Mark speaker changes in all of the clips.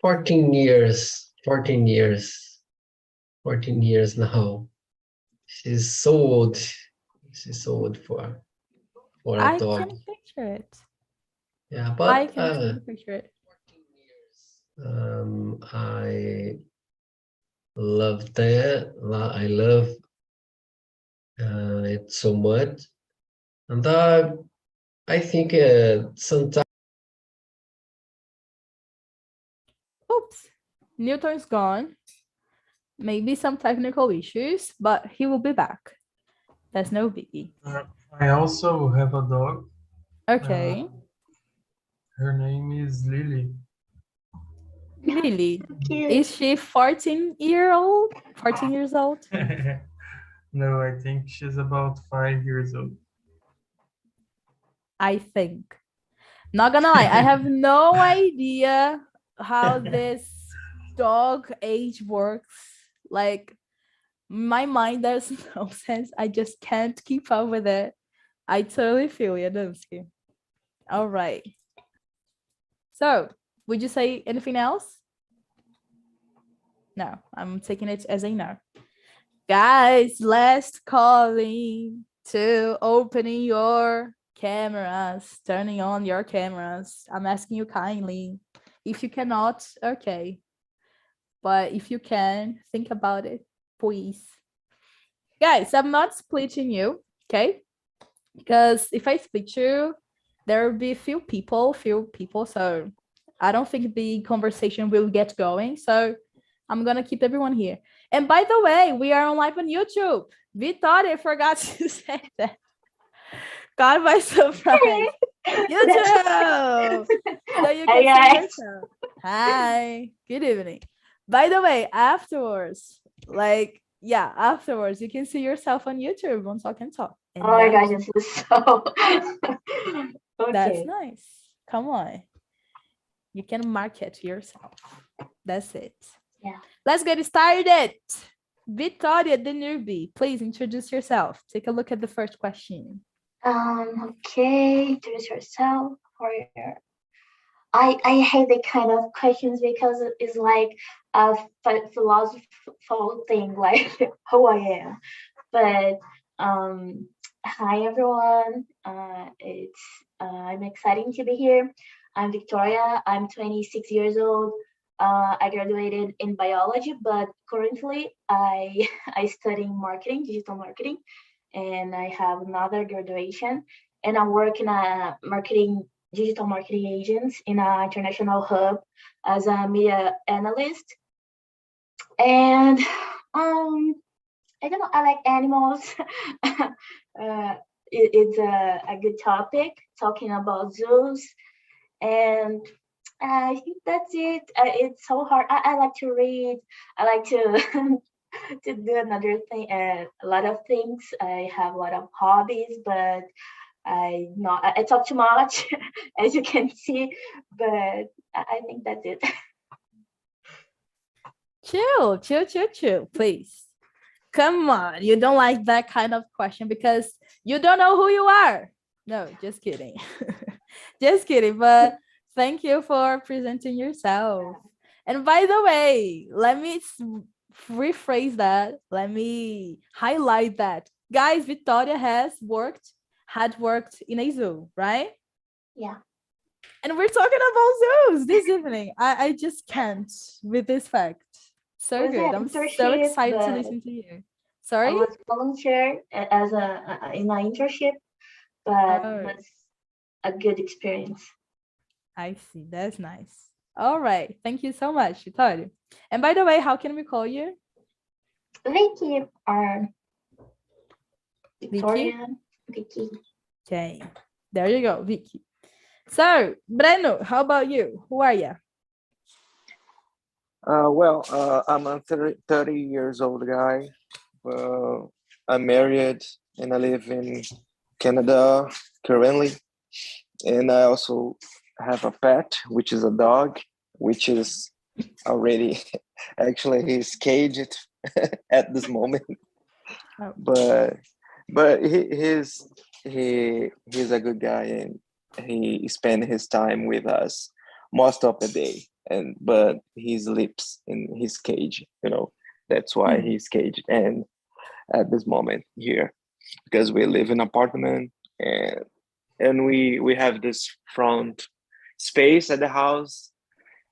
Speaker 1: 14 years. 14 years. 14 years now. She's so old. She's so old for a
Speaker 2: I
Speaker 1: dog.
Speaker 2: can picture it.
Speaker 1: Yeah,
Speaker 2: I
Speaker 1: but
Speaker 2: can totally picture it.
Speaker 1: I love that. I love it so much, and I think sometimes.
Speaker 2: Oops, Newton's gone. Maybe some technical issues, but he will be back. That's no biggie.
Speaker 3: I also have a dog.
Speaker 2: Okay.
Speaker 3: Her name is Lily.
Speaker 2: Lily,
Speaker 4: Cute.
Speaker 2: is she 14 years old?
Speaker 3: No, I think she's about 5 years old.
Speaker 2: I think. Not gonna lie, I have no idea how this dog age works. Like, my mind does no sense. I just can't keep up with it. I totally feel you, Dunsky. All right. So, would you say anything else? No, I'm taking it as a no. Guys, last calling to opening your cameras, turning on your cameras. I'm asking you kindly. If you cannot, okay. But if you can, think about it, please. Guys, I'm not splitting you, okay? Because if I split you, there will be few people, so I don't think the conversation will get going. So I'm gonna keep everyone here. And by the way, we are on live on YouTube. Vitória forgot to say that. Caught by surprise. YouTube! So you can see yourself. Hi, good evening. By the way, afterwards, afterwards, you can see yourself on YouTube on Talk and Talk. And
Speaker 4: Oh my gosh, this is so okay.
Speaker 2: That's nice. Come on. You can market yourself. That's it.
Speaker 4: Yeah.
Speaker 2: Let's get started. Victoria, the newbie, please introduce yourself. Take a look at the first question.
Speaker 4: Okay, introduce yourself. I hate that kind of questions because it's like a philosophical thing, like who I am. But hi everyone. I'm excited to be here. I'm Victoria. I'm 26 years old. I graduated in biology, but currently I study marketing, digital marketing, and I have another graduation. And I work in a digital marketing agents in an international hub as a media analyst. And I don't know. I like animals. It's a good topic talking about zoos, and I think that's it. It's so hard. I like to read. I like to to do another thing. A lot of things. I have a lot of hobbies, but I talk too much, as you can see. But I think that's it.
Speaker 2: Chill, please. Come on, you don't like that kind of question because you don't know who you are. No, just kidding. Just kidding, but thank you for presenting yourself. And by the way, let me rephrase that. Let me highlight that. Guys, Victoria had worked in a zoo, right?
Speaker 4: Yeah.
Speaker 2: And we're talking about zoos this evening. I just can't with this fact. So good. I'm so excited to listen to you. Sorry?
Speaker 4: I was volunteer as in an internship, but it was a good experience.
Speaker 2: I see. That's nice. All right. Thank you so much, Vitória. And by the way, how can we call you?
Speaker 4: Vicky or Victoria. Vicky.
Speaker 2: Okay. There you go, Vicky. So, Breno, how about you? Who are you?
Speaker 5: I'm a 30 years old guy. I'm married and I live in Canada currently. And I also have a pet, which is a dog, which is already, actually he's caged at this moment.
Speaker 2: Oh.
Speaker 5: But he's a good guy and he spent his time with us most of the day, but he sleeps in his cage. That's why he's caged. And at this moment here, because we live in an apartment, and we have this front space at the house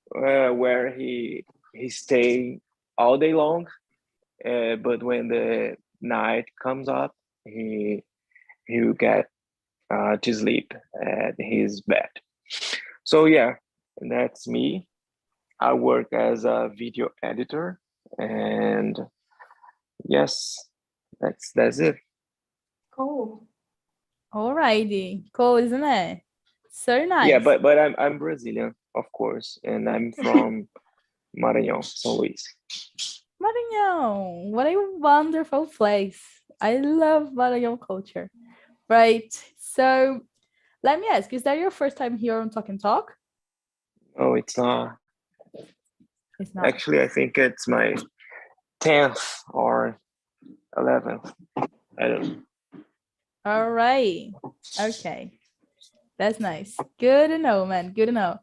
Speaker 5: where he stay all day long. But when the night comes up, he will get to sleep at his bed. So yeah, that's me. I work as a video editor, and yes, that's it.
Speaker 4: Cool.
Speaker 2: Alrighty, cool, isn't it? So nice.
Speaker 5: Yeah, but I'm Brazilian, of course, and I'm from Maranhão, São Luís.
Speaker 2: Maranhão, what a wonderful place. I love Maranhão culture. Right. So let me ask, is that your first time here on Talk and Talk?
Speaker 5: No, it's not.
Speaker 2: It's not.
Speaker 5: Actually, I think it's my 10th or 11th. I don't know.
Speaker 2: All right. Okay. That's nice. Good to know, man. Good to know.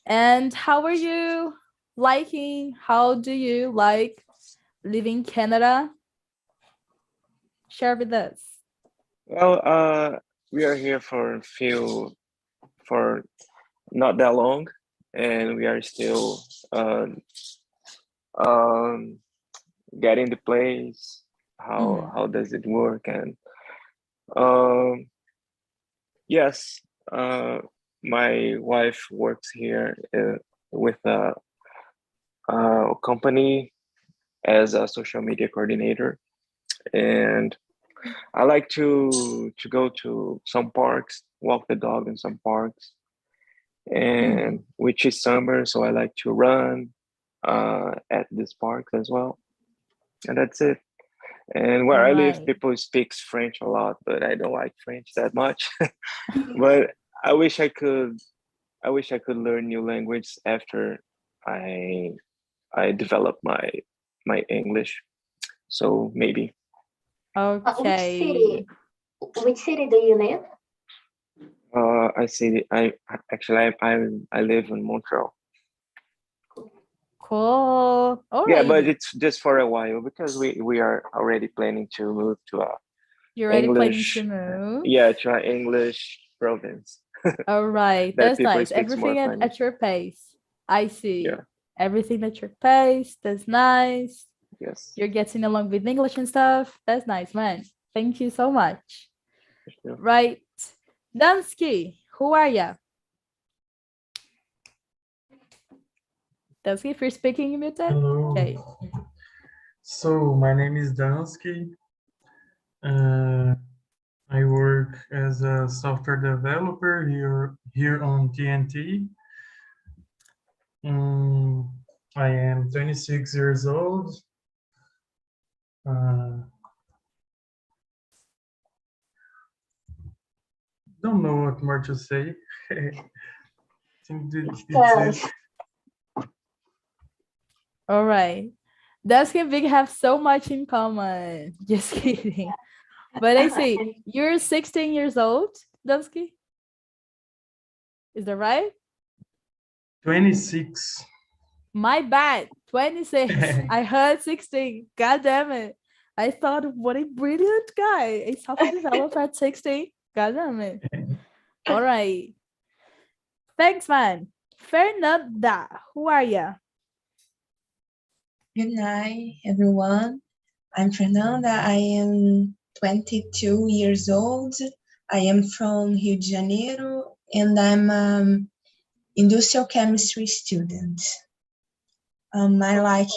Speaker 2: And how are you liking? How do you like living in Canada? Share with us.
Speaker 5: Well, we are here for not that long, and we are still getting the place. How does it work? And yes, my wife works here with a company as a social media coordinator, and I like to go to some parks, walk the dog in some parks, and which is summer, so I like to run at this park as well, and that's it. And where I live, people speak French a lot, but I don't like French that much. But I wish I could learn new language after I develop my English. So maybe.
Speaker 2: Okay.
Speaker 4: Which city do you live?
Speaker 5: I live in Montreal.
Speaker 2: Cool. All right.
Speaker 5: Yeah, but it's just for a while because we are already planning to move to a
Speaker 2: You're already
Speaker 5: English,
Speaker 2: planning to move?
Speaker 5: Yeah, to an English province.
Speaker 2: All right.
Speaker 5: That
Speaker 2: That's
Speaker 5: people
Speaker 2: nice.
Speaker 5: speak
Speaker 2: Everything
Speaker 5: more
Speaker 2: at
Speaker 5: Spanish.
Speaker 2: your pace. I see.
Speaker 5: Yeah.
Speaker 2: Everything at your pace. That's nice.
Speaker 5: Yes.
Speaker 2: You're getting along with English and stuff. That's nice, man. Thank you so much.
Speaker 5: Yeah.
Speaker 2: Right. Dansky, who are you? Dansky, if you're speaking, you muted.
Speaker 3: Hello.
Speaker 2: Okay.
Speaker 3: So my name is Dansky. I work as a software developer here on TNT. I am 26 years old. Don't know what more to say. I think it's it.
Speaker 2: All right. Dansky and Big have so much in common. Just kidding. But I see you're 16 years old, Dansky. Is that right?
Speaker 3: 26.
Speaker 2: My bad. 26. I heard 16. God damn it. I thought, what a brilliant guy. A software developer at 16. God damn it. All right. Thanks, man. Fernanda, who are you?
Speaker 6: Good night, everyone. I'm Fernanda. I am 22 years old. I am from Rio de Janeiro, and I'm an industrial chemistry student. I like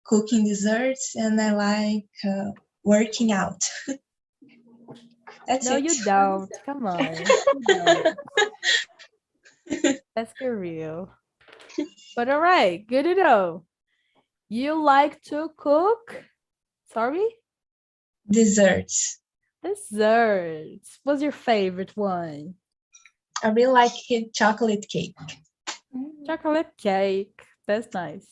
Speaker 6: cooking desserts, and I like working out. That's
Speaker 2: No,
Speaker 6: it.
Speaker 2: you don't. Come on. You don't. Let's get real. But all right, good to know. You like to cook? Sorry?
Speaker 6: Desserts.
Speaker 2: Desserts. What's your favorite one?
Speaker 6: I really like chocolate cake.
Speaker 2: Chocolate cake. That's nice.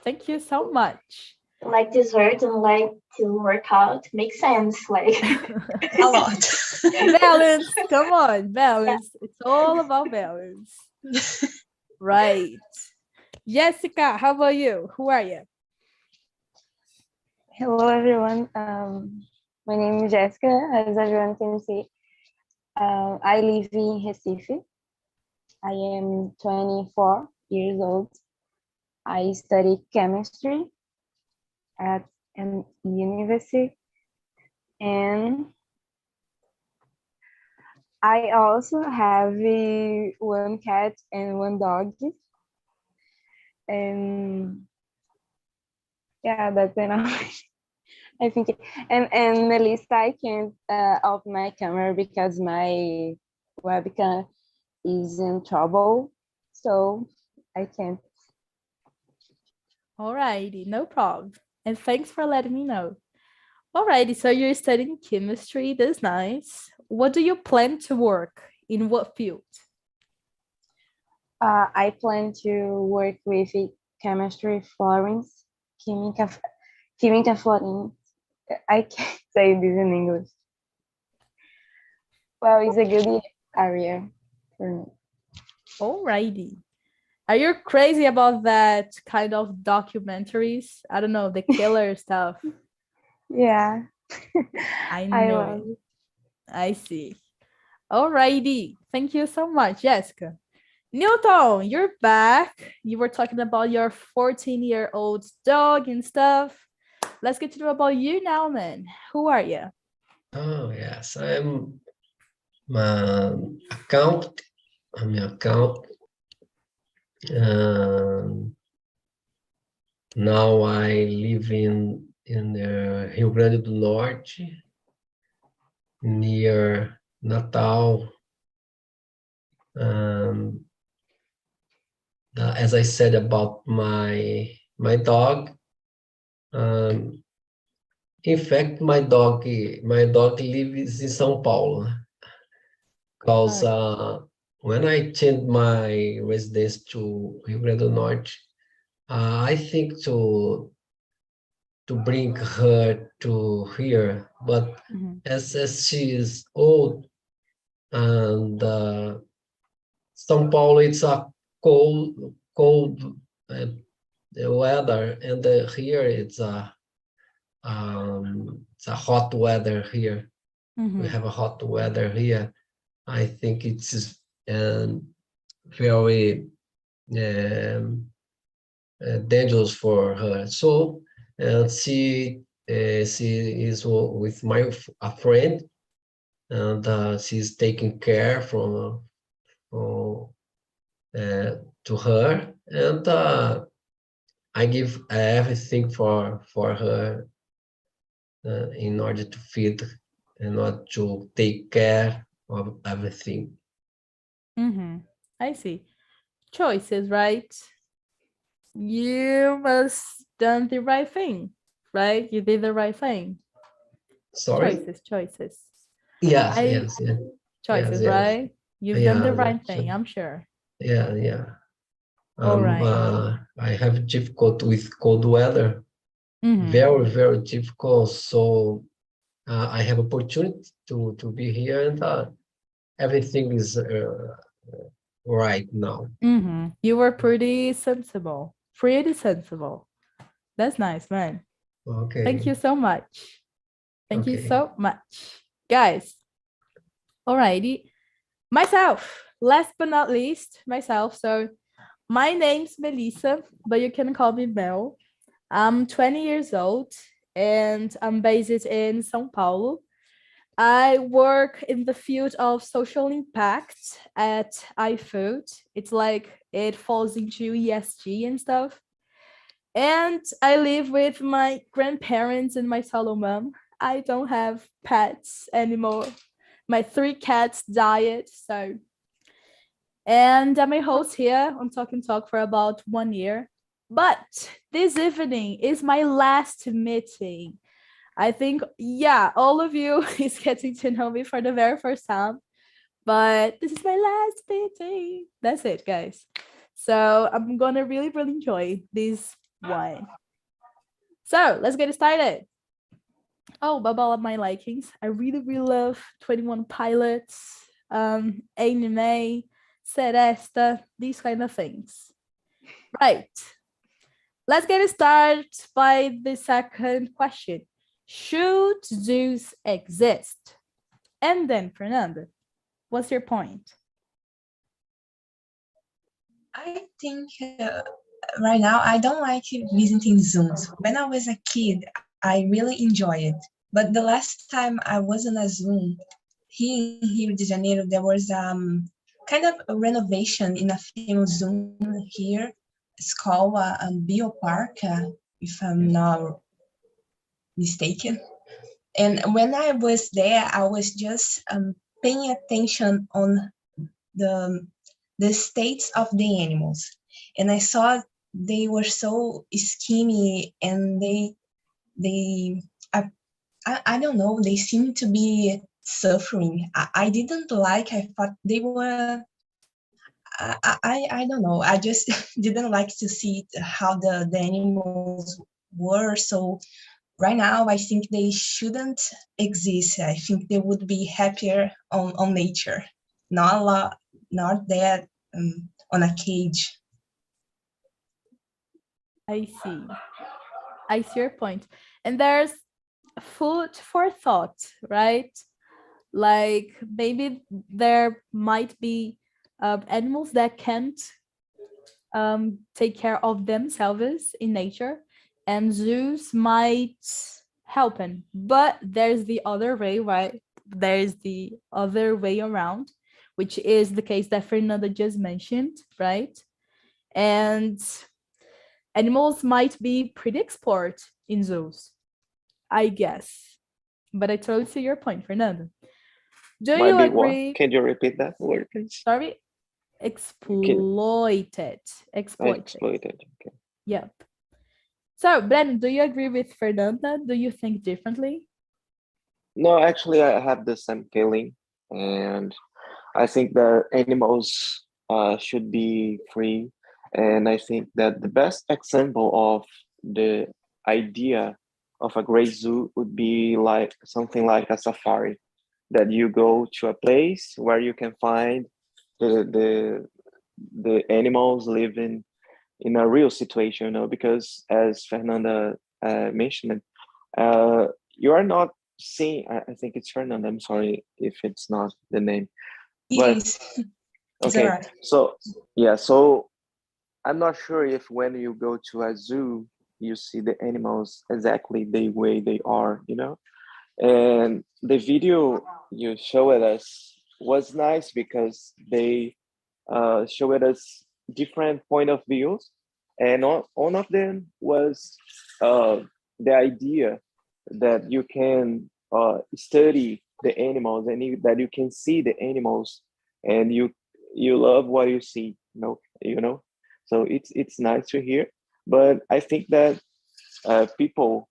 Speaker 2: Thank you so much.
Speaker 4: Like dessert and like to work out. Makes sense. Like
Speaker 6: A lot.
Speaker 2: Balance. Come on, balance. It's all about balance. Right. Jessica, how about you? Who are you?
Speaker 7: Hello, everyone. My name is Jessica, as everyone can see. I live in Recife. I am 24 years old. I study chemistry at an university, and I also have one cat and one dog. And yeah, that's enough. I think, and Melissa, I can't open my camera because my webcam is in trouble, so I can't.
Speaker 2: Alrighty, no problem. And thanks for letting me know. Alrighty, so you're studying chemistry. That's nice. What do you plan to work in? What field?
Speaker 7: I plan to work with chemistry Florence, Química Florence. I can't say this in English. Well, it's a good area for me.
Speaker 2: Alrighty. Are you crazy about that kind of documentaries? I don't know, the killer stuff.
Speaker 7: Yeah.
Speaker 2: I
Speaker 7: I
Speaker 2: know
Speaker 7: love
Speaker 2: it.
Speaker 7: it.
Speaker 2: I see. Alrighty. Thank you so much, Jessica. Newton, you're back. You were talking about your 14-year-old dog and stuff. Let's get to know about you now, man. Who are you?
Speaker 1: Oh, yes, I'm my account. I'm an account. Now I live in Rio Grande do Norte, near Natal. As I said about my dog, in fact, my dog lives in São Paulo, because when I changed my residence to Rio Grande do Norte, I think to bring her to here, but as she is old, and São Paulo, it's a cold weather, and here it's a hot weather here. We have a hot weather here. I think it's very dangerous for her. So she is with a friend, and she's taking care to her, and I give everything for her in order to feed, in order to take care of everything.
Speaker 2: I see. Choices, right? You must done the right thing, right? You did the right thing.
Speaker 1: Sorry?
Speaker 2: Choices.
Speaker 1: Yes,
Speaker 2: Choices,
Speaker 1: yes.
Speaker 2: right? You've done the right thing, I'm sure.
Speaker 1: Yeah.
Speaker 2: All right.
Speaker 1: I have difficult with cold weather. Very, very difficult. So I have opportunity to be here, and everything is right now.
Speaker 2: You were pretty sensible. That's nice, man.
Speaker 1: Okay.
Speaker 2: Thank you so much. Thank you
Speaker 1: Okay.
Speaker 2: so much. Guys, alrighty. Myself, last but not least, myself. So my name's Melissa, but you can call me Mel. I'm 20 years old and I'm based in São Paulo. I work in the field of social impact at iFood. It's like it falls into ESG and stuff. And I live with my grandparents and my solo mom. I don't have pets anymore. My 3 cats died, so. And I'm a host here on Talk and Talk for about 1 year. But this evening is my last meeting. I think, yeah, all of you is getting to know me for the very first time. But this is my last meeting. That's it, guys. So I'm gonna really, really enjoy this one. So let's get started. Oh, about my likings. I really, really love 21 Pilots, anime, seresta, these kind of things. Right. Let's get started by the second question. Should zoos exist? And then, Fernanda, what's your point?
Speaker 6: I think right now I don't like visiting zoos. When I was a kid, I really enjoy it. But the last time I was in a zoo here in Rio de Janeiro, there was kind of a renovation in a famous zoo here. It's called Biopark, if I'm not mistaken. And when I was there, I was just paying attention on the states of the animals. And I saw they were so skinny and I don't know, they seemed to be suffering. I didn't like, I thought they were, I don't know, I just didn't like to see how the animals were. So right now, I think they shouldn't exist. I think they would be happier on nature, not that on a cage.
Speaker 2: I see. I see your point. And there's food for thought, right? Like maybe there might be animals that can't take care of themselves in nature, and zoos might help them. But there's the other way, right? There's the other way around, which is the case that Fernanda just mentioned, right? And animals might be pretty explored in zoos, I guess. But I totally see your point, Fernanda. Do you agree?
Speaker 5: Can you repeat that word, please?
Speaker 2: Sorry? Exploited.
Speaker 5: Exploited. Okay.
Speaker 2: Yep. So, Brennan, do you agree with Fernanda? Do you think differently?
Speaker 5: No, actually, I have the same feeling, and I think that animals should be free. And I think that the best example of the idea of a great zoo would be like something like a safari, that you go to a place where you can find the animals living in a real situation, because as Fernanda mentioned, you are not seeing, I think it's Fernanda, I'm sorry if it's not the name.
Speaker 6: Yes.
Speaker 5: Okay, right. So yeah, so I'm not sure if when you go to a zoo, you see the animals exactly the way they are, And the video you showed us was nice because they showed us different point of views, and one of them was the idea that you can study the animals, and that you can see the animals, and you love what you see, so it's nice to hear. But I think that people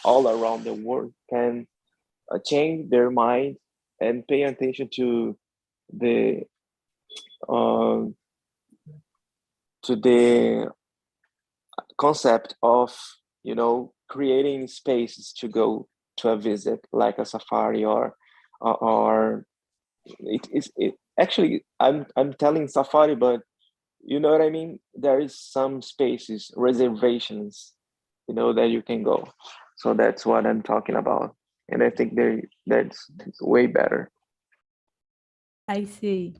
Speaker 5: all around the world can change their mind and pay attention the to the concept of creating spaces to go to a visit, like a safari, or it actually, I'm telling safari, but you know what I mean, there is some spaces, reservations, that you can go. So that's what I'm talking about, and I think that's way better.
Speaker 2: I see.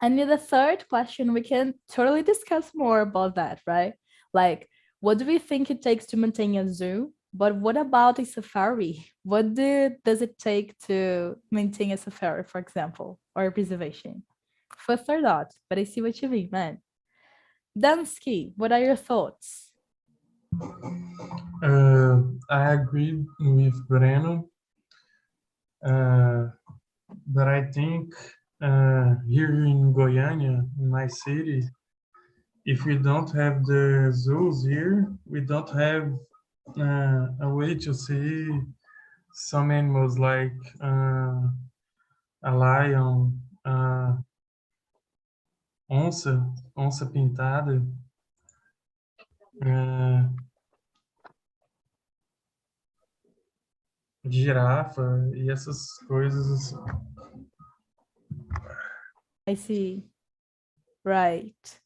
Speaker 2: And in the third question, we can totally discuss more about that, right? Like, what do we think it takes to maintain a zoo? But what about a safari? What does it take to maintain a safari, for example, or a preservation? First or not, but I see what you mean, man. Dansky, what are your thoughts?
Speaker 3: I agree with Breno, but I think here in Goiânia, in my city, if we don't have the zoos here, we don't have a way to see some animals like a lion, onça pintada, girafa e essas coisas assim.
Speaker 2: I see. Right.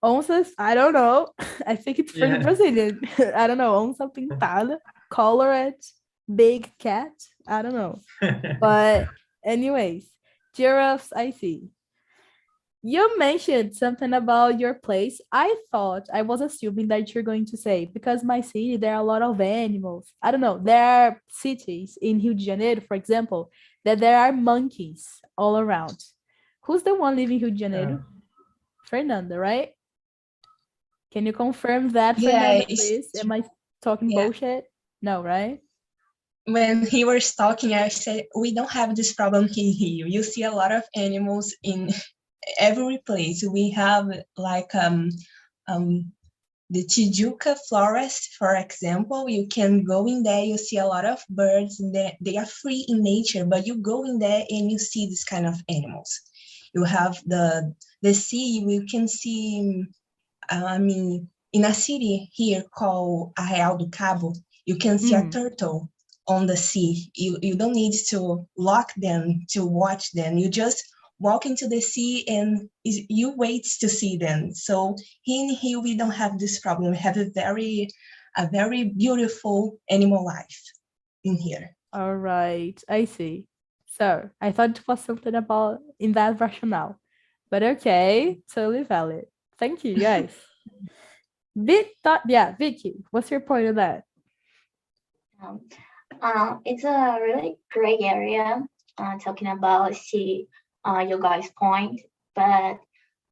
Speaker 2: Onças, I don't know. I think it's pretty Brazilian. I don't know. Onça pintada, colored, big cat. I don't know. But anyways, giraffes, I see. You mentioned something about your place. I was assuming that you're going to say, because my city, there are a lot of animals. I don't know. There are cities in Rio de Janeiro, for example, that there are monkeys all around. Who's the one living in Rio de Janeiro? Fernanda, right? Can you confirm that, Fernanda, please? Am I talking bullshit? No, right?
Speaker 6: When he was talking, I said, we don't have this problem here. You see a lot of animals in every place. We have like the Tijuca forest, for example. You can go in there, you see a lot of birds, and they are free in nature, but you go in there and you see this kind of animals. You have the sea, you can see, in a city here called Arraial do Cabo, you can see a turtle on the sea. You don't need to lock them to watch them. You just walk into the sea and you wait to see them. So here we don't have this problem. We have a very beautiful animal life in here.
Speaker 2: All right, I see. So I thought it was something about in that rationale, but okay, totally valid. Thank you, guys. Vicky, what's your point of that?
Speaker 4: It's a really great area talking about your guys' point, but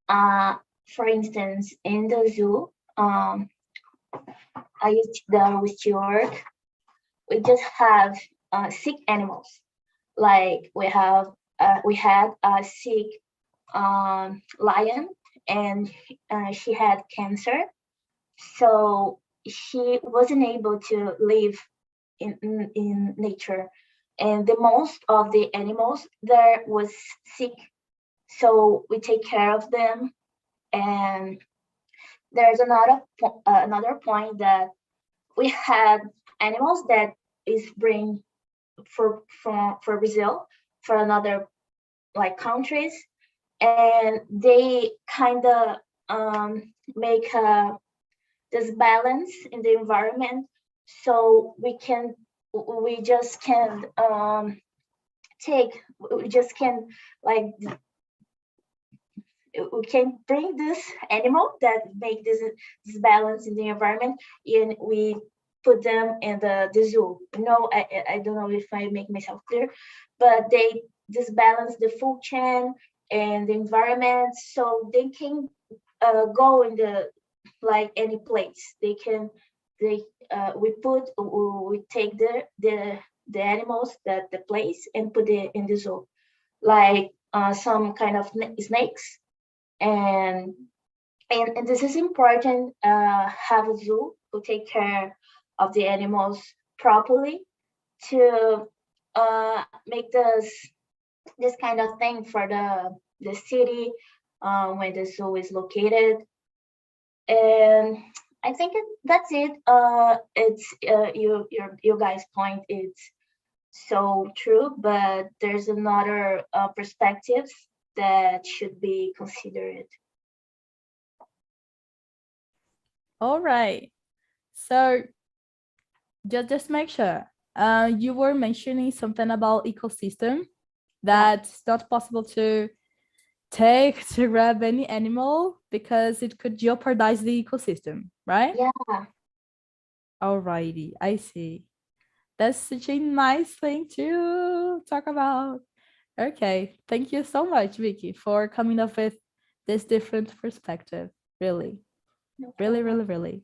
Speaker 4: for instance, in the zoo, I used to go with Stuart. We just have sick animals. Like we had a sick lion, and she had cancer, so she wasn't able to live in nature, and the most of the animals there was sick, so we take care of them. And there's another point that we had animals that is bring from Brazil for another like countries, and they kind of make this balance in the environment, so we just can we can bring this animal that make this balance in the environment, and we put them in the zoo. No, I don't know if I make myself clear, but they disbalance the food chain and the environment, so they can go in the like any place. We take the animals that the place and put it in the zoo, like some kind of snakes, and this is important. Have a zoo who take care of the animals properly to make this kind of thing for the city where the zoo is located. And I think that's it. It's your guys' point. It's so true, but there's another perspectives that should be considered.
Speaker 2: All right. So just make sure. You were mentioning something about ecosystem, that it's not possible to grab any animal because it could jeopardize the ecosystem, right?
Speaker 4: Yeah.
Speaker 2: Alrighty, I see. That's such a nice thing to talk about. Okay, thank you so much, Vicky, for coming up with this different perspective. Really, really, really, really.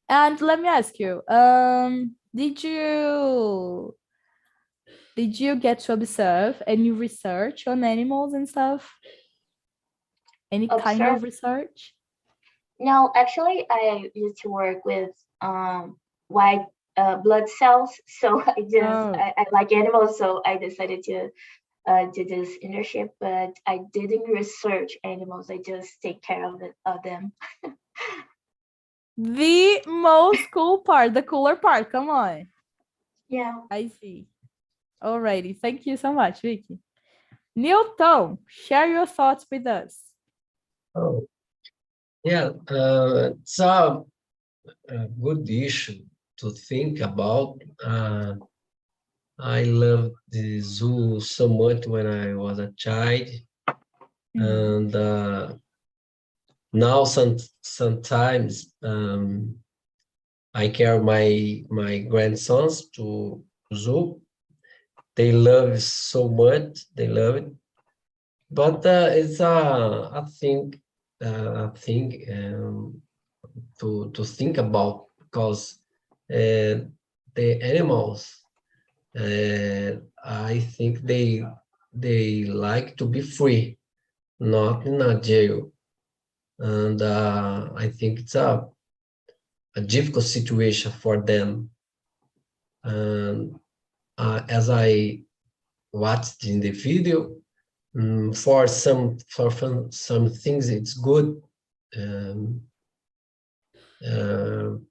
Speaker 2: And let me ask you, did you get to observe any research on animals and stuff? Any kind of research?
Speaker 4: No, actually, I used to work with white blood cells, so I like animals, so I decided to do this internship, but I didn't research animals. I just take care of them.
Speaker 2: The most cool part, the cooler part, come on.
Speaker 4: Yeah.
Speaker 2: I see. Alrighty, thank you so much, Vicky. Newton, share your thoughts with us.
Speaker 1: Oh, yeah, it's a good issue to think about. I loved the zoo so much when I was a child, and now sometimes I carry my grandsons to zoo. They love it so much. They love it, but it's a thing to think about, because the animals, I think they like to be free, not in a jail, and I think it's a difficult situation for them. And as I watched in the video, for some things it's good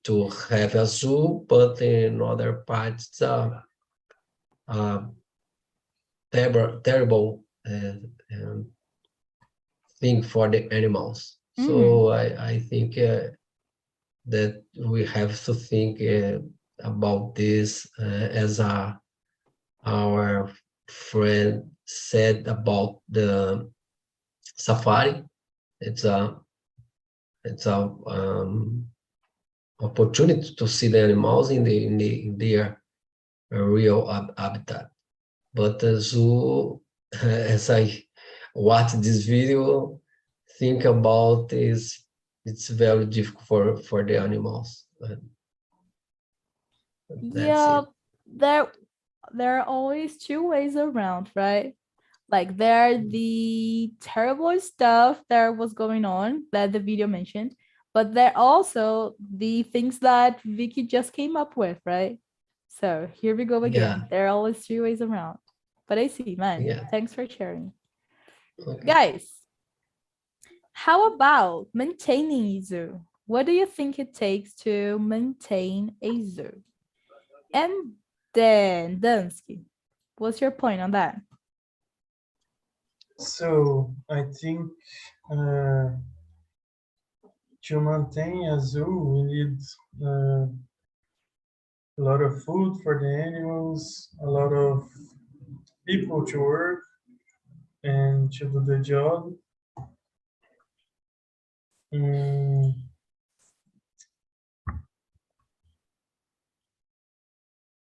Speaker 1: to have a zoo, but in other parts it's a terrible thing for the animals. So I think that we have to think about this, as our friend said about the safari. It's a opportunity to see the animals in their real habitat. But the zoo, as I watch this video, think about it's very difficult for the animals.
Speaker 2: Yeah, there are always two ways around, right? Like there are the terrible stuff that was going on that the video mentioned, but there are also the things that Vicky just came up with, right? So here we go again.
Speaker 1: Yeah.
Speaker 2: There are always two ways around. But I see, man.
Speaker 1: Yeah.
Speaker 2: Thanks for sharing.
Speaker 1: Okay.
Speaker 2: Guys, how about maintaining a zoo? What do you think it takes to maintain a zoo? And then, Dansky, what's your point on that?
Speaker 3: So I think to maintain a zoo, we need a lot of food for the animals, a lot of people to work and to do the job.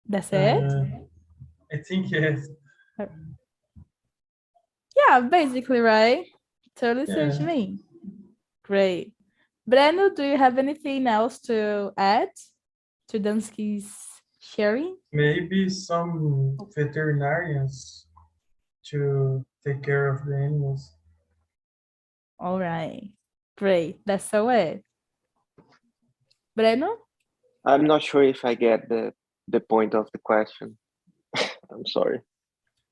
Speaker 2: That's it?
Speaker 3: I think yes.
Speaker 2: Yeah, basically, right? Totally see what you mean. Great. Breno, do you have anything else to add to Dansky's sharing?
Speaker 3: Maybe some veterinarians to take care of the animals.
Speaker 2: All right. Great. That's so it. Breno?
Speaker 5: I'm not sure if I get the point of the question. I'm sorry.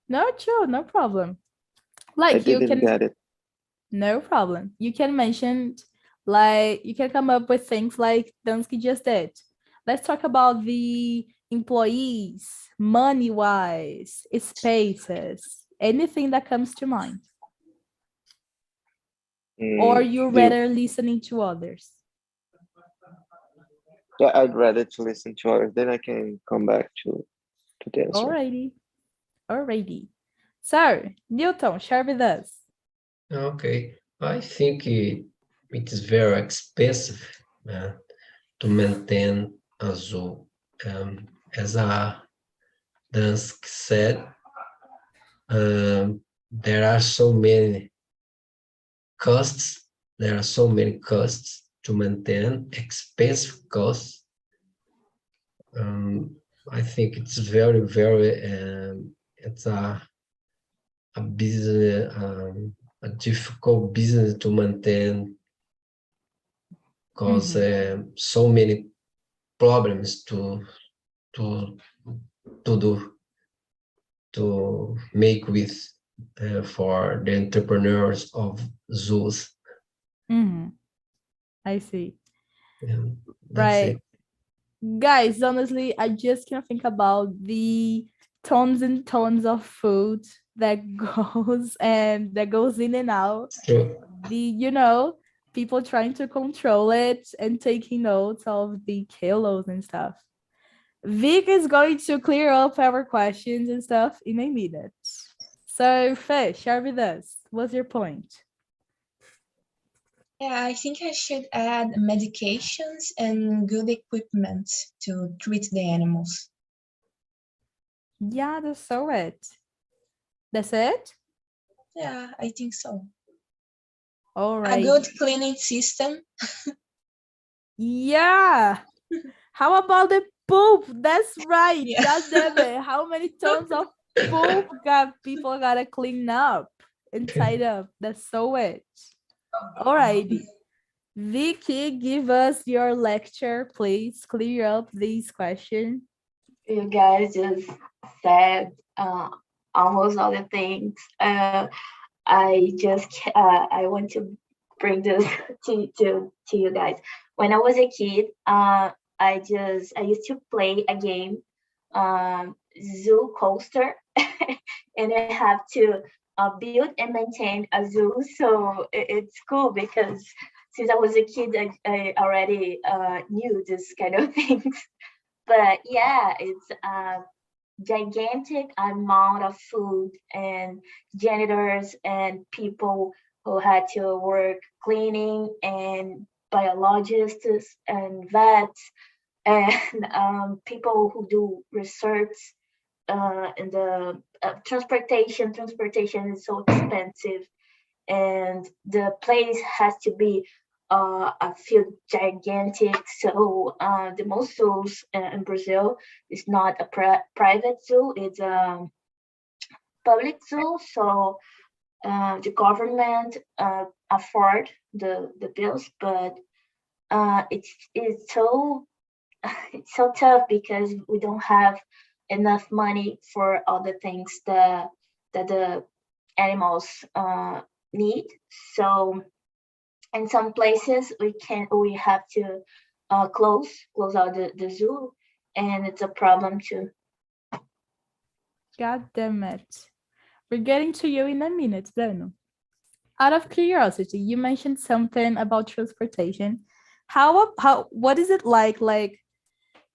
Speaker 2: No, sure, no problem. Like
Speaker 5: I didn't get it.
Speaker 2: No problem. You can mention, like, you can come up with things like Dansky just did. Let's talk about the employees, money-wise, spaces, anything that comes to mind. Or you rather listening to others?
Speaker 5: Yeah, I'd rather to listen to others. Then I can come back to the answer.
Speaker 2: Alrighty. So, Newton, share with us.
Speaker 1: Okay, I think it is very expensive to maintain a zoo. As Dansk said, there are so many costs. There are so many costs to maintain, expensive costs. I think it's very, it's a business, a difficult business to maintain, because so many problems to make with for the entrepreneurs of zoos.
Speaker 2: I see.
Speaker 1: Yeah,
Speaker 2: right. Guys, honestly, I just can't think about the tons and tons of food that goes in and out.
Speaker 1: True.
Speaker 2: the people trying to control it and taking notes of the kilos and stuff. Vic is going to clear up our questions and stuff in a minute. So, Fê, share with us. What's your point?
Speaker 6: Yeah, I think I should add medications and good equipment to treat the animals.
Speaker 2: Yeah, that's so it. That's it?
Speaker 6: Yeah, I think so.
Speaker 2: All right.
Speaker 6: A good cleaning system.
Speaker 2: Yeah. How about the poop? That's right.
Speaker 6: Yeah.
Speaker 2: God damn it. How many tons of poop people gotta clean up and tied up? That's so it. All righty. Vicky, give us your lecture, please. Clear up these questions.
Speaker 4: You guys just said almost all the things. I want to bring this to you guys. When I was a kid, I used to play a game, zoo coaster, and I have to build and maintain a zoo. So it's cool because since I was a kid, I already knew this kind of things. But yeah, it's gigantic amount of food and janitors and people who had to work cleaning and biologists and vets and people who do research in the transportation is so expensive and the place has to be I feel gigantic. So the most zoos in Brazil is not a private zoo; it's a public zoo. So the government afford the bills, but it's so it's so tough because we don't have enough money for all the things that the animals need. So in some places we have to close out the zoo, and it's a problem too.
Speaker 2: God damn it. We're getting to you in a minute, Bruno. Out of curiosity, you mentioned something about transportation. What is it like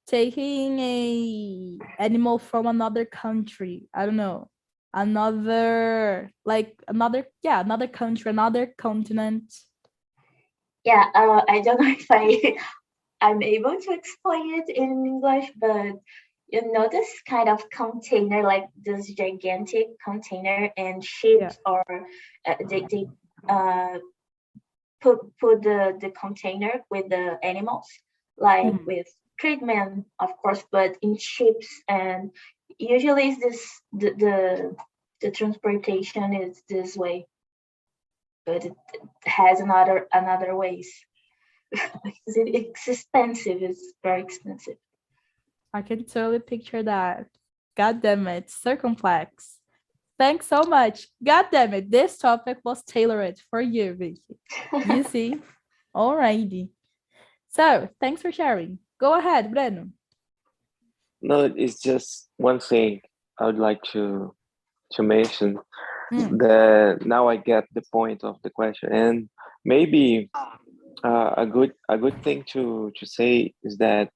Speaker 2: taking a animal from another country? I don't know. Another country, another continent.
Speaker 4: Yeah, I don't know if I'm able to explain it in English, but this kind of container, like this gigantic container, and ships or they put the container with the animals, like with treatment, of course, but in ships, and usually it's the transportation is this way, but it has another ways. It's expensive. It's very expensive.
Speaker 2: I can totally picture that. God damn it, so complex. Thanks so much. God damn it, this topic was tailored for you, Vicky. You see? Alrighty. So, thanks for sharing. Go ahead, Breno.
Speaker 5: No, it's just one thing I would like to mention. That now I get the point of the question, and maybe a good thing to say is that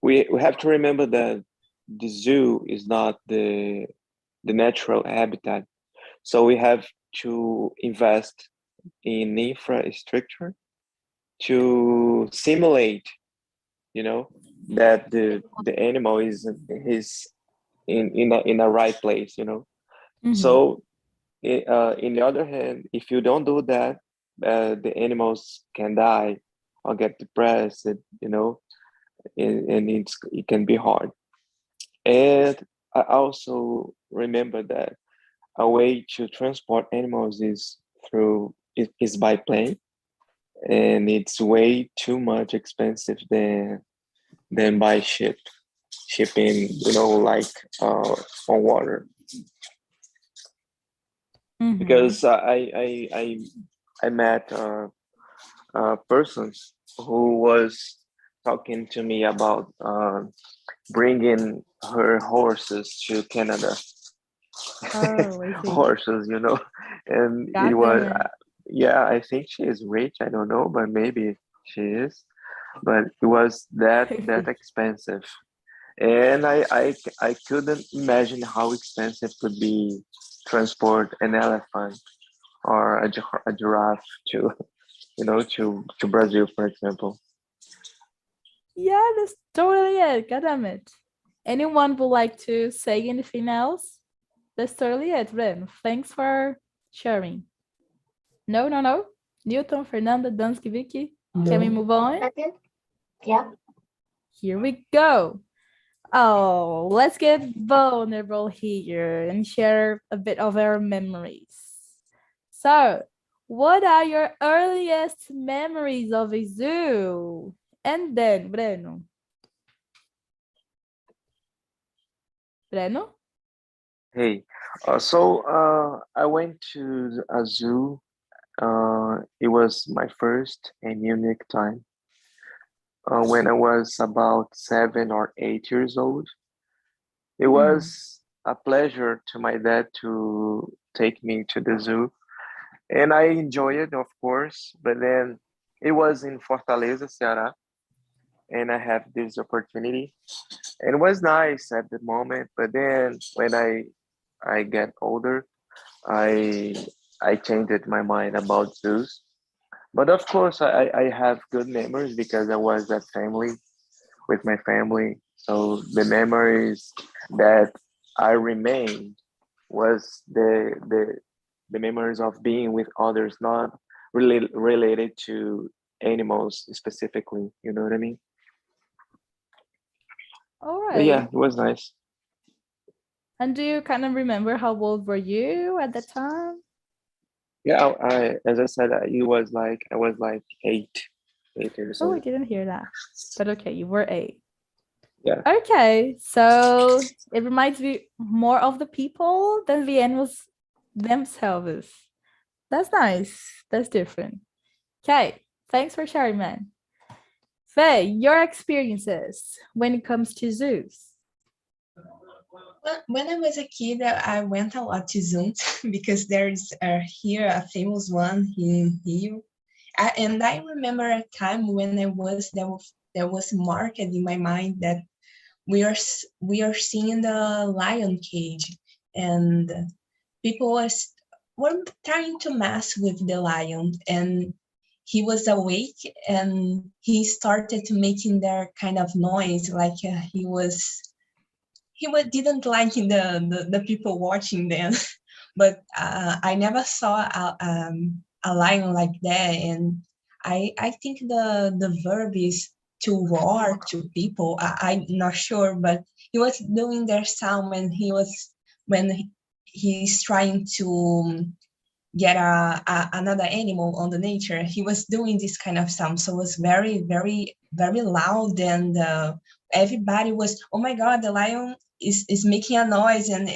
Speaker 5: we have to remember that the zoo is not the natural habitat, so we have to invest in infrastructure to simulate, that the animal is in a right place, So in the other hand, if you don't do that, the animals can die or get depressed, and it can be hard. And I also remember that a way to transport animals is by plane, and it's way too much expensive than by shipping, like on water. Because I met persons who was talking to me about bringing her horses to Canada,
Speaker 2: Oh, I see.
Speaker 5: horses, and
Speaker 2: God
Speaker 5: it was,
Speaker 2: damn it.
Speaker 5: yeah, I think she is rich. I don't know, but maybe she is. But it was that expensive, and I couldn't imagine how expensive could be transport an elephant or a giraffe to to Brazil, for example.
Speaker 2: Yeah, that's totally it. God damn it. Anyone would like to say anything else? That's totally it, Ren. Thanks for sharing. No, no, no. Newton, Fernanda, Dansky, Vicky. Can we
Speaker 1: No.
Speaker 2: move on?
Speaker 4: Second? Yeah.
Speaker 2: Here we go. Oh, let's get vulnerable here and share a bit of our memories. So, what are your earliest memories of a zoo? And then, Breno. Breno?
Speaker 5: Hey, I went to a zoo. It was my first and unique time. When I was about 7 or 8 years old. It was a pleasure to my dad to take me to the zoo, and I enjoyed it, of course. But then it was in Fortaleza, Ceará, and I had this opportunity, and it was nice at the moment. But then when I get older, I I changed my mind about zoos. But of course, I have good memories because I was at family with my family. So the memories that I remained was the memories of being with others, not really related to animals specifically. You know what I mean?
Speaker 2: All
Speaker 5: But yeah,
Speaker 2: right.
Speaker 5: it was nice.
Speaker 2: And do you kind of remember how old were you at that time?
Speaker 5: Yeah, I as I said, I was like 8 years
Speaker 2: Oh, I
Speaker 5: old.
Speaker 2: didn't hear that. But okay, you were 8.
Speaker 5: Yeah.
Speaker 2: Okay, so it reminds me more of the people than the animals themselves. That's nice. That's different. Okay, thanks for sharing, man. Faye, your experiences when it comes to zoos.
Speaker 6: When I was a kid, I went a lot to zoos because there's here a famous one in Rio. And I remember a time when I was there was marked in my mind that we are seeing the lion cage, and people were trying to mess with the lion, and he was awake and he started making their kind of noise like didn't like the people watching them. But I never saw a lion like that, and I think the verb is to roar to people. I'm not sure, but he was doing their sound when he's trying to get another animal on the nature. He was doing this kind of sound, so it was very very very loud, and everybody was, oh my god, the lion is making a noise, and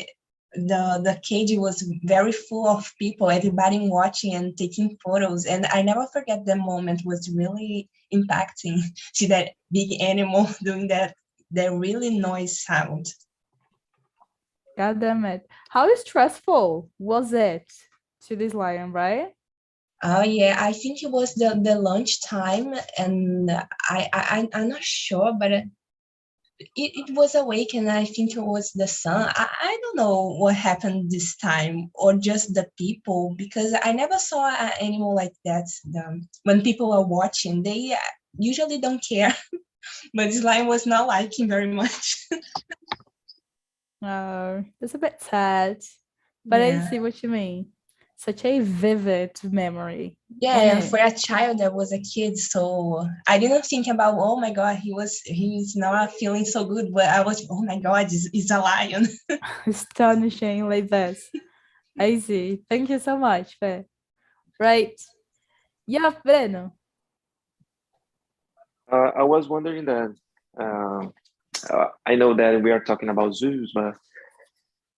Speaker 6: the cage was very full of people, everybody watching and taking photos. And I never forget the moment. Was really impacting. See that big animal doing that really noise sound.
Speaker 2: God damn it. How stressful was it to this lion, right?
Speaker 6: Oh yeah, I think it was the lunch time, and I'm not sure, but it was awake, and I think it was the sun. I don't know what happened this time, or just the people, because I never saw an animal like that. When people are watching, they usually don't care, but this lion was not liking very much.
Speaker 2: Oh, that's a bit sad, but I see what you mean. Such a vivid memory.
Speaker 6: Yeah, and for a child that was a kid, so I didn't think about, oh my god, he's not feeling so good, but I was, oh my god, he's a lion.
Speaker 2: Astonishing like this. I see. Thank you so much, Fe. Right. Yeah, Breno.
Speaker 5: I was wondering that. I know that we are talking about zoos, but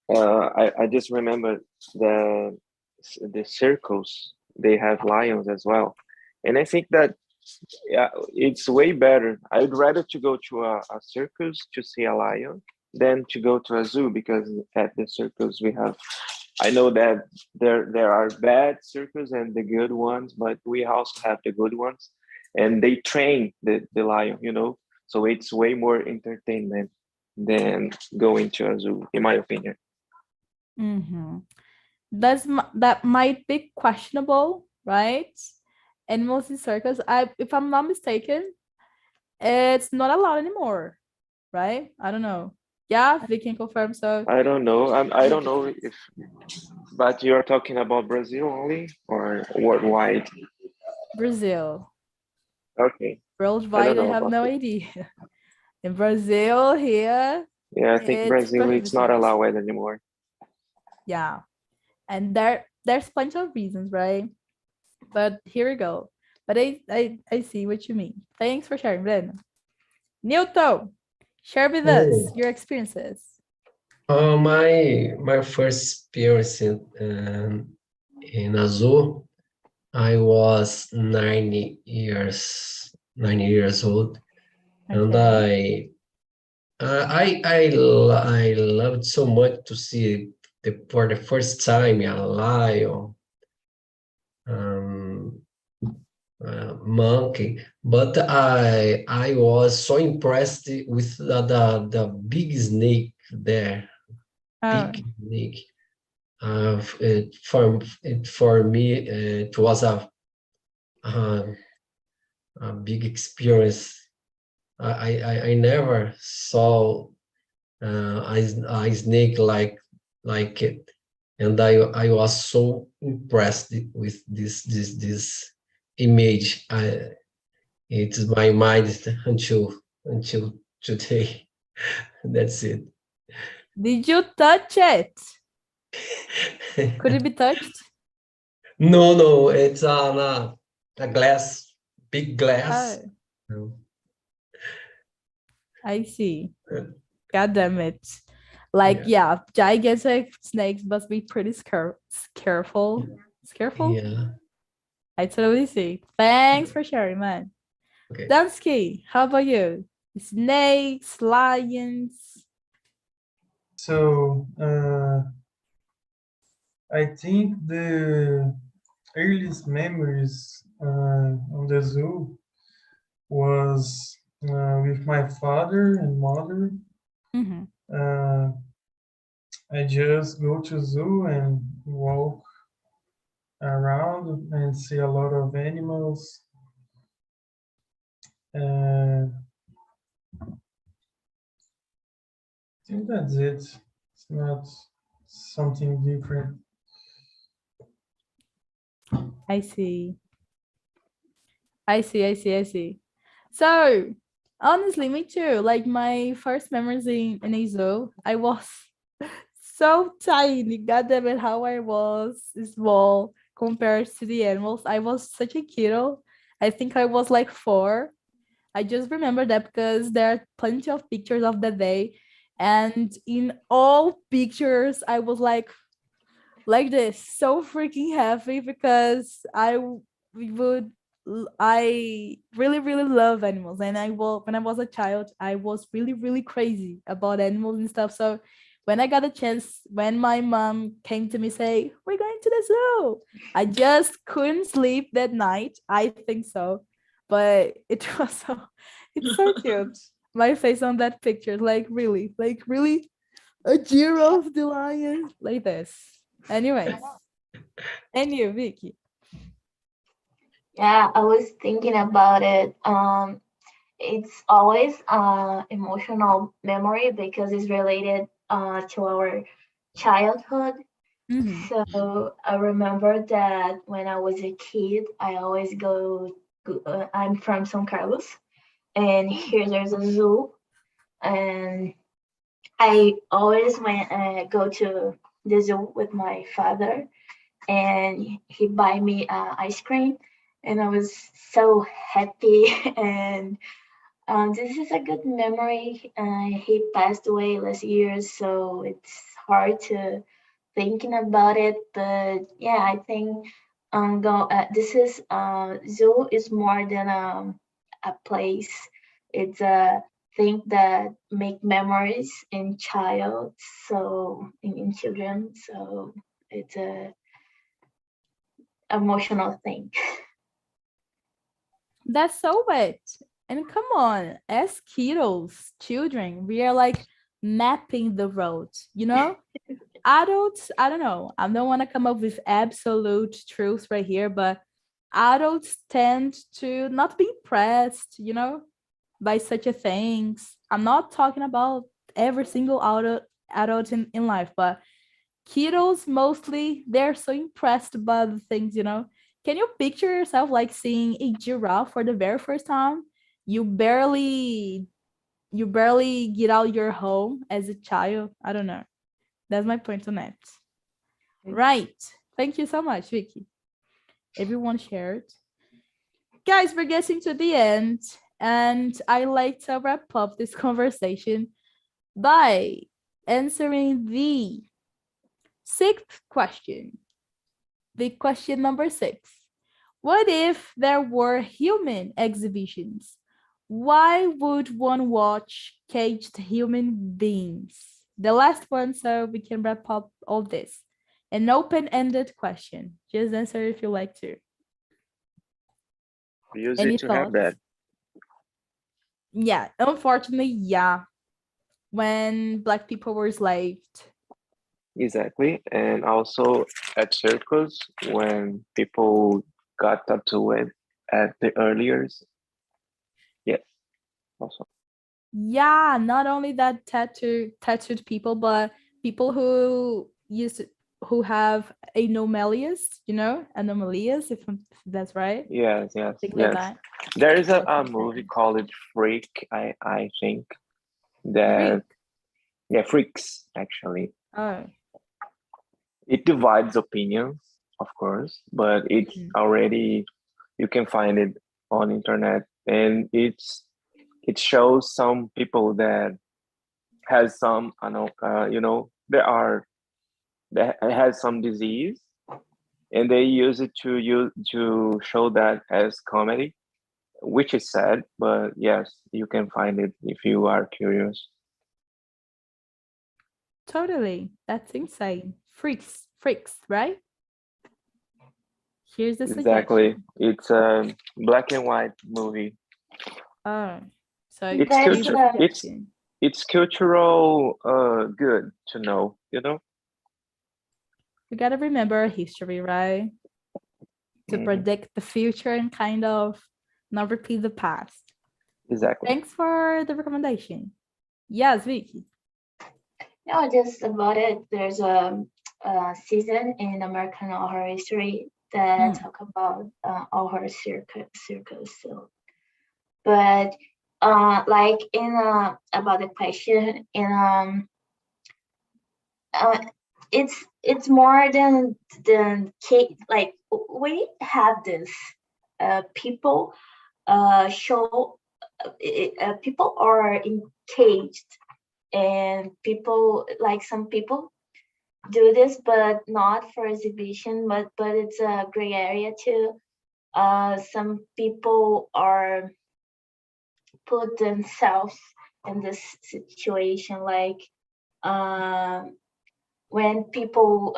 Speaker 5: I just remember the circles, they have lions as well, and I think that yeah, it's way better. I'd rather to go to a circus to see a lion than to go to a zoo, because at the circus we have, I know that there are bad circus and the good ones, but we also have the good ones, and they train the lion, so it's way more entertainment than going to a zoo, in my opinion.
Speaker 2: That might be questionable, right? Animals in circus, if I'm not mistaken, it's not allowed anymore, right? I don't know. Yeah, we can confirm. So
Speaker 5: I don't know. I don't know if, but you're talking about Brazil only or worldwide?
Speaker 2: Brazil.
Speaker 5: Okay.
Speaker 2: Worldwide, I
Speaker 5: know
Speaker 2: have
Speaker 5: about
Speaker 2: no
Speaker 5: it.
Speaker 2: idea. In Brazil, here,
Speaker 5: Yeah, I think Brazil it's not
Speaker 2: prohibited.
Speaker 5: allowed anymore.
Speaker 2: Yeah, and there's plenty of reasons, right? But here we go. But I see what you mean. Thanks for sharing, Breno. Newton, share with us your experiences.
Speaker 1: My first experience in a zoo, I was 9 years old, and
Speaker 2: Okay.
Speaker 1: I loved so much to see for the first time a lion, monkey, but I was so impressed with the big snake there. Big snake. For me, it was a big experience. I never saw a snake like it, and I was so impressed with this image. It's my mind until today. That's it.
Speaker 2: Did you touch it? Could it be touched?
Speaker 1: No, it's on a glass, big glass. No.
Speaker 2: I see. God damn it. Like, yeah, gigantic snakes must be pretty careful. Careful?
Speaker 1: Yeah.
Speaker 2: I totally see. Thanks for sharing, man.
Speaker 1: Okay.
Speaker 2: Dansky, how about you? Snakes, lions.
Speaker 3: So I think the earliest memories on the zoo was with my father and mother. I just go to zoo and walk around and see a lot of animals. I think that's it. It's not something different.
Speaker 2: I see. So, honestly, me too. Like, my first memories in a zoo, I was so tiny. God damn it, how I was small compared to the animals. I was such a kiddo. I think I was like 4. I just remember that because there are plenty of pictures of the day, and in all pictures I was like this, so freaking happy, because I really love animals, and when I was a child I was really crazy about animals and stuff. So when I got a chance, when my mom came to me say we're going to the zoo, I just couldn't sleep that night. I think so, but it's so cute. My face on that picture, like really a giraffe of the lion, like this. Anyways, and you, Vicky?
Speaker 4: Yeah, I was thinking about it. It's always emotional memory because it's related to our childhood. So I remember that when I was a kid, I always I'm from São Carlos, and here there's a zoo, and I always go to the zoo with my father, and he buy me ice cream, and I was so happy. And this is a good memory. He passed away last year, so it's hard to thinking about it. But yeah, I think this is zoo is more than a place. It's things that make memories in child, so in children. So it's a emotional thing.
Speaker 2: That's so wet. And come on, as kiddos, children, we are like mapping the road, you know? Adults, I don't know. I don't want to come up with absolute truths right here, but adults tend to not be impressed, you know, by such a things. I'm not talking about every single adult in life, but kiddos mostly, they're so impressed by the things, you know. Can you picture yourself like seeing a giraffe for the very first time? You barely get out your home as a child. I don't know. That's my point on it. Right. Thank you so much, Vicky. Everyone shared. Guys, we're getting to the end, and I like to wrap up this conversation by answering the sixth question. The question number 6. What if there were human exhibitions? Why would one watch caged human beings? The last one, so we can wrap up all this. An open-ended question. Just answer if you like to.
Speaker 5: Use
Speaker 2: Any
Speaker 5: it to have that.
Speaker 2: Yeah, unfortunately, yeah. When Black people were enslaved.
Speaker 5: Exactly. And also at circus, when people got tattooed at the earliest. Yes, also.
Speaker 2: Yeah, not only that tattooed people, but people who have anomalies, you know, anomalies, if that's right.
Speaker 5: Yes, yes,
Speaker 2: Things like
Speaker 5: yes.
Speaker 2: that.
Speaker 5: There is a
Speaker 2: That's
Speaker 5: movie
Speaker 2: insane.
Speaker 5: called Freak, I think that,
Speaker 2: Freak.
Speaker 5: yeah, Freaks, actually.
Speaker 2: Oh.
Speaker 5: It divides opinions, of course, but it's already, you can find it on internet, and it shows some people that has some, I know, you know, that has some disease, and they use it to show that as comedy, which is sad, but yes, you can find it if you are curious.
Speaker 2: Totally. That's insane. Freaks, right? Here's the
Speaker 5: Exactly.
Speaker 2: suggestion.
Speaker 5: It's a black and white movie.
Speaker 2: Oh, so
Speaker 5: It's
Speaker 4: There's
Speaker 2: here's the
Speaker 5: culture.
Speaker 2: suggestion.
Speaker 5: It's cultural. Good to know. You know.
Speaker 2: We gotta remember our history, right? To
Speaker 5: Mhm.
Speaker 2: predict the future and kind of not repeat the past.
Speaker 5: Exactly.
Speaker 2: Thanks for the recommendation. Yes, Vicky.
Speaker 4: No, just about it. There's a season in American Horror History that talk about horror circus. So, but like in about the question in it's more than like we have this people show people are engaged, and people like some people do this, but not for exhibition, but it's a gray area too. Some people are put themselves in this situation, like when people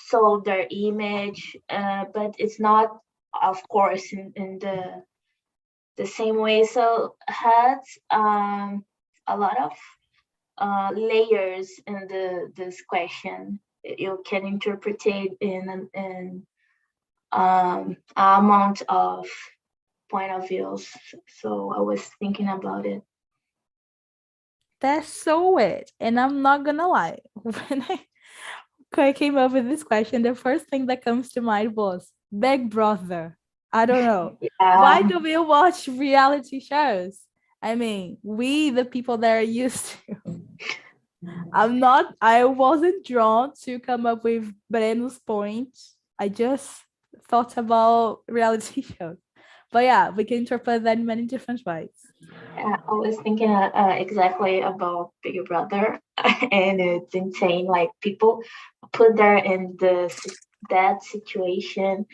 Speaker 4: sold their image, but it's not, of course, in the same way. So had a lot of layers in this question. You can interpret it in amount of point of views. So I was thinking about it.
Speaker 2: That's so it. And I'm not gonna lie. When I came up with this question, the first thing that comes to mind was Big Brother. I don't know. Why do we watch reality shows? I mean, we, the people that are used to. I wasn't drawn to come up with Breno's point. I just thought about reality shows. But yeah, we can interpret that in many different ways.
Speaker 4: I was thinking exactly about Big Brother, and it's insane. Like people put there in that situation,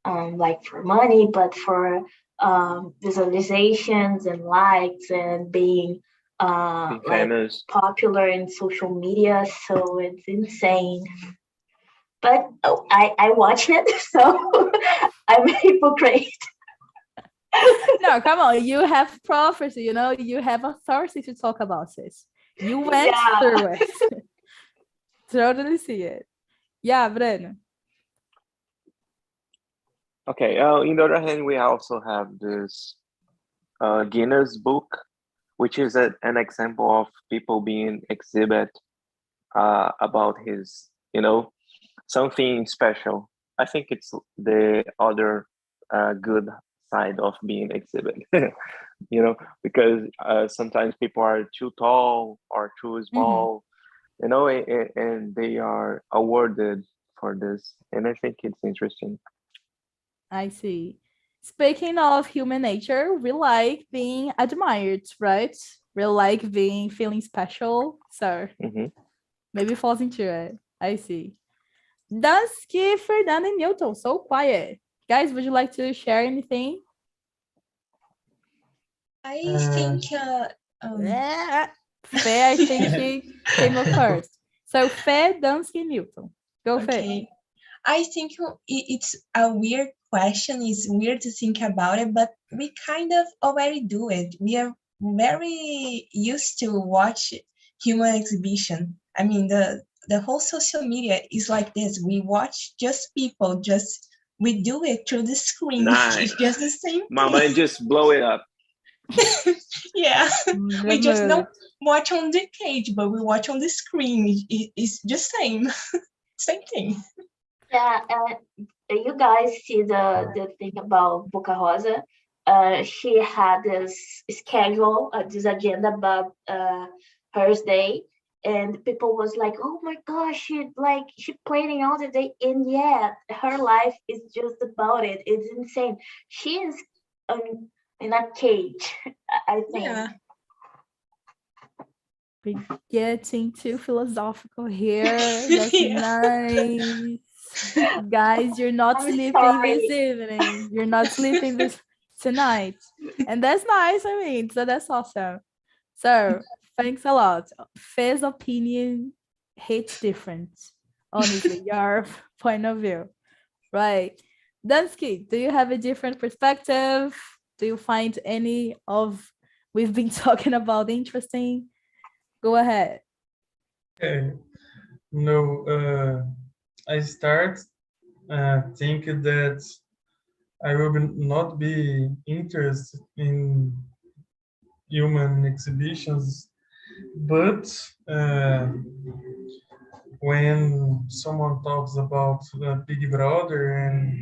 Speaker 4: like for money, but for visualizations and likes and being like
Speaker 5: famous.
Speaker 4: popular in social media. So it's insane. But I watch it, so I'm a hypocrite.
Speaker 2: No, come on. You have prophecy, you know, you have authority to talk about this. You went through it. Totally see it. Yeah, Breno.
Speaker 5: Okay, on the other hand, we also have this Guinness Book, which is an example of people being exhibit about his, something special. I think it's the other good side of being exhibit, because sometimes people are too tall or too small, and they are awarded for this. And I think it's interesting.
Speaker 2: I see. Speaking of human nature, we like being admired, right? We like feeling special. So maybe falls into it. I see. Dansky, Fernanda, and Newton, so quiet. Guys, would you like to share anything?
Speaker 6: I think
Speaker 2: Fé, I think she came up first. So Fé, Dansky, Newton. Go Fé.
Speaker 6: I think it's a weird question. It's weird to think about it, but we kind of already do it. We are very used to watch human exhibition. I mean, the whole social media is like this. We watch just people, we do it through the screen.
Speaker 5: Nice.
Speaker 6: It's just the same
Speaker 5: Mama,
Speaker 6: thing.
Speaker 5: just blow it up.
Speaker 6: Yeah, we just don't watch on the cage, but we watch on the screen. It's just same thing.
Speaker 4: Yeah, you guys see the thing about Boca Rosa. She had this schedule, this agenda about Thursday, and people was like, "Oh my gosh, she planning all the day," and yeah, her life is just about it. It's insane. She is in a cage, I think.
Speaker 6: Yeah.
Speaker 2: We're getting too philosophical here. That's nice. Guys, you're not sleeping this evening. You're not sleeping tonight. And that's nice, I mean, so that's awesome. So thanks a lot. Fair's opinion hits different. Honestly, your point of view. Right. Dansky, do you have a different perspective? Do you find any of we've been talking about interesting? Go ahead.
Speaker 3: Okay. No, I start thinking that I will not be interested in human exhibitions, but when someone talks about Big Brother and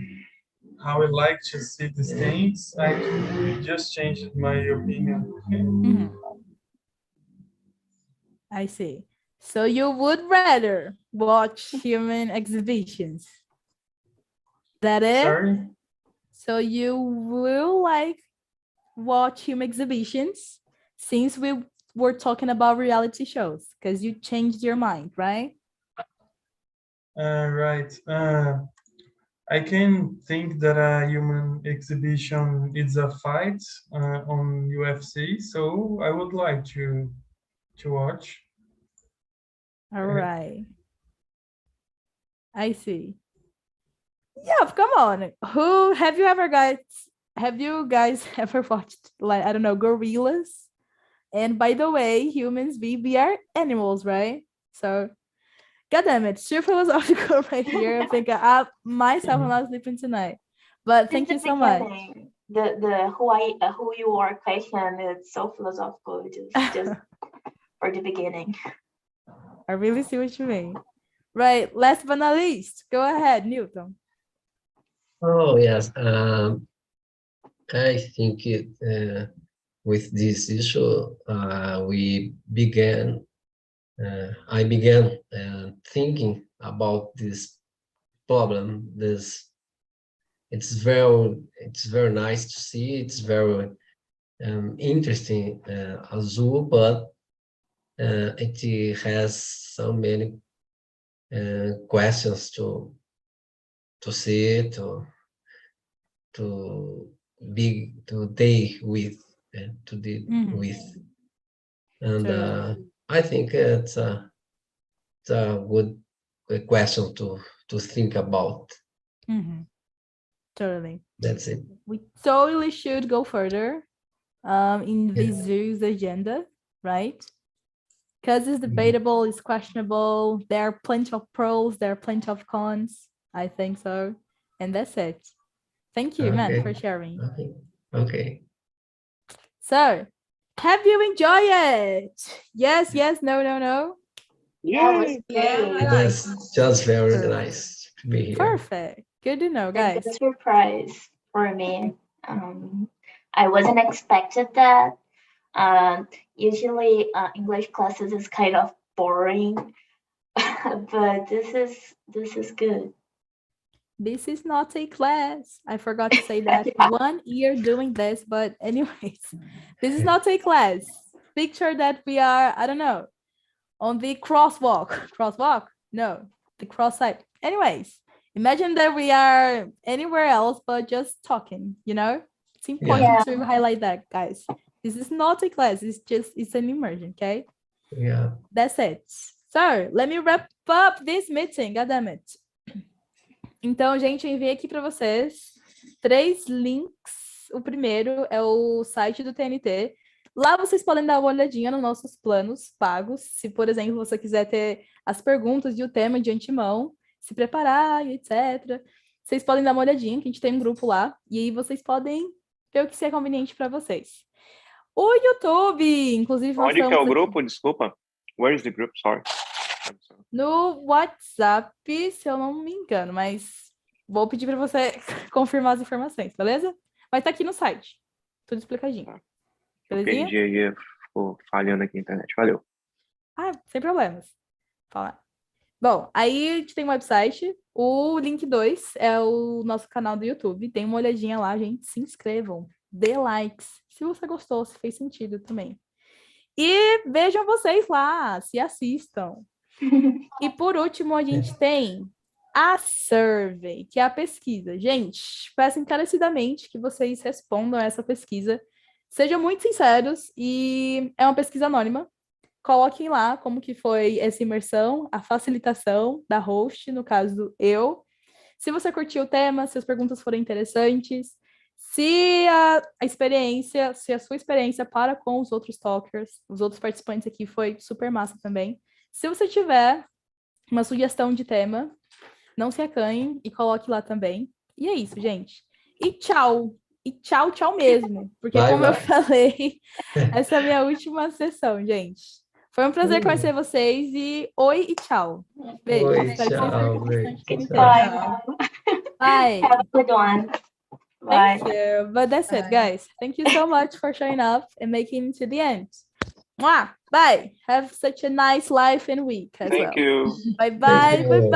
Speaker 3: how I like to see these things, I just changed my opinion.
Speaker 2: I see. So you would rather watch human exhibitions? That it?
Speaker 3: Sorry?
Speaker 2: So you will watch human exhibitions since we were talking about reality shows because you changed your mind, right?
Speaker 3: Right. I can think that a human exhibition is a fight on UFC, so I would like to watch.
Speaker 2: All right. I see. Yeah, come on. Have you guys ever watched, like, I don't know, gorillas? And by the way, humans, we are animals, right? So, God damn it, too philosophical right here. I think I'm not sleeping tonight. But thank you so much.
Speaker 4: The who you are question is so philosophical. Just for the beginning.
Speaker 2: I really see what you mean. Right, last but not least, go ahead, Newton.
Speaker 1: Oh, yes. I think with this issue, I began thinking about this problem. It's very nice to see. It's very interesting, Azul, but it has so many questions to see, to day with, to deal with. And I think it's a good question to think about.
Speaker 2: Totally.
Speaker 1: That's it.
Speaker 2: We totally should go further in this year's agenda, right? Because it's debatable, it's questionable. There are plenty of pros, there are plenty of cons. I think so. And that's it. Thank you, man, for sharing.
Speaker 1: Okay.
Speaker 2: So, have you enjoyed it? Yes, no.
Speaker 4: Yes.
Speaker 1: That's just very nice to be here.
Speaker 2: Perfect. Good to know, guys.
Speaker 4: It's a surprise for me. I wasn't expected that. Usually English classes is kind of boring, but this is good.
Speaker 2: This is not a class. I forgot to say that. 1 year doing this, but anyways, this is not a class. Picture that we are, I don't know, on the crosswalk. No, the cross side. Anyways, imagine that we are anywhere else, but just talking, you know? It's important to highlight that, guys. This is not a class. It's an immersion, okay?
Speaker 1: Yeah.
Speaker 2: That's it. So, let me wrap up this meeting. God damn it. Então, gente, eu enviei aqui para vocês 3 links. O primeiro é o site do TNT. Lá vocês podem dar uma olhadinha nos nossos planos pagos. Se, por exemplo, você quiser ter as perguntas e o tema de antemão, se preparar e etc. Vocês podem dar uma olhadinha, que a gente tem um grupo lá. E aí vocês podem ver o que é conveniente para vocês. O YouTube, inclusive...
Speaker 8: Onde que é o grupo? Desculpa. Where is the group? Sorry.
Speaker 2: No WhatsApp, se eu não me engano, mas vou pedir para você confirmar as informações, beleza? Vai estar aqui no site, tudo explicadinho. Belezinha?
Speaker 8: Perdi aí, ficou falhando aqui a internet. Valeu.
Speaker 2: Sem problemas. Falar. Bom, aí a gente tem um website, o link 2 é o nosso canal do YouTube, tem uma olhadinha lá, gente, se inscrevam, dê likes, se você gostou, se fez sentido também. E vejam vocês lá, se assistam. E por último, a gente tem a survey, que é a pesquisa. Gente, peço encarecidamente que vocês respondam a essa pesquisa. Sejam muito sinceros e é uma pesquisa anônima. Coloquem lá como que foi essa imersão, a facilitação da host, no caso eu. Se você curtiu o tema, se as perguntas forem interessantes, se a sua experiência para com os outros talkers, os outros participantes aqui foi super massa também. Se você tiver uma sugestão de tema, não se acanhe e coloque lá também. E é isso, gente. E tchau. E tchau, tchau mesmo. Porque como eu falei, essa é a minha última sessão, gente. Foi um prazer conhecer vocês e oi e tchau. Beijo.
Speaker 1: Oi,
Speaker 2: tchau.
Speaker 4: Bye. Have a good one. Bye.
Speaker 2: Thank you. But that's it, guys. Thank you so much for showing up and making it to the end. Mwah! Bye. Have such a nice life and week as well.
Speaker 8: Thank you.
Speaker 2: Bye-bye. Bye-bye.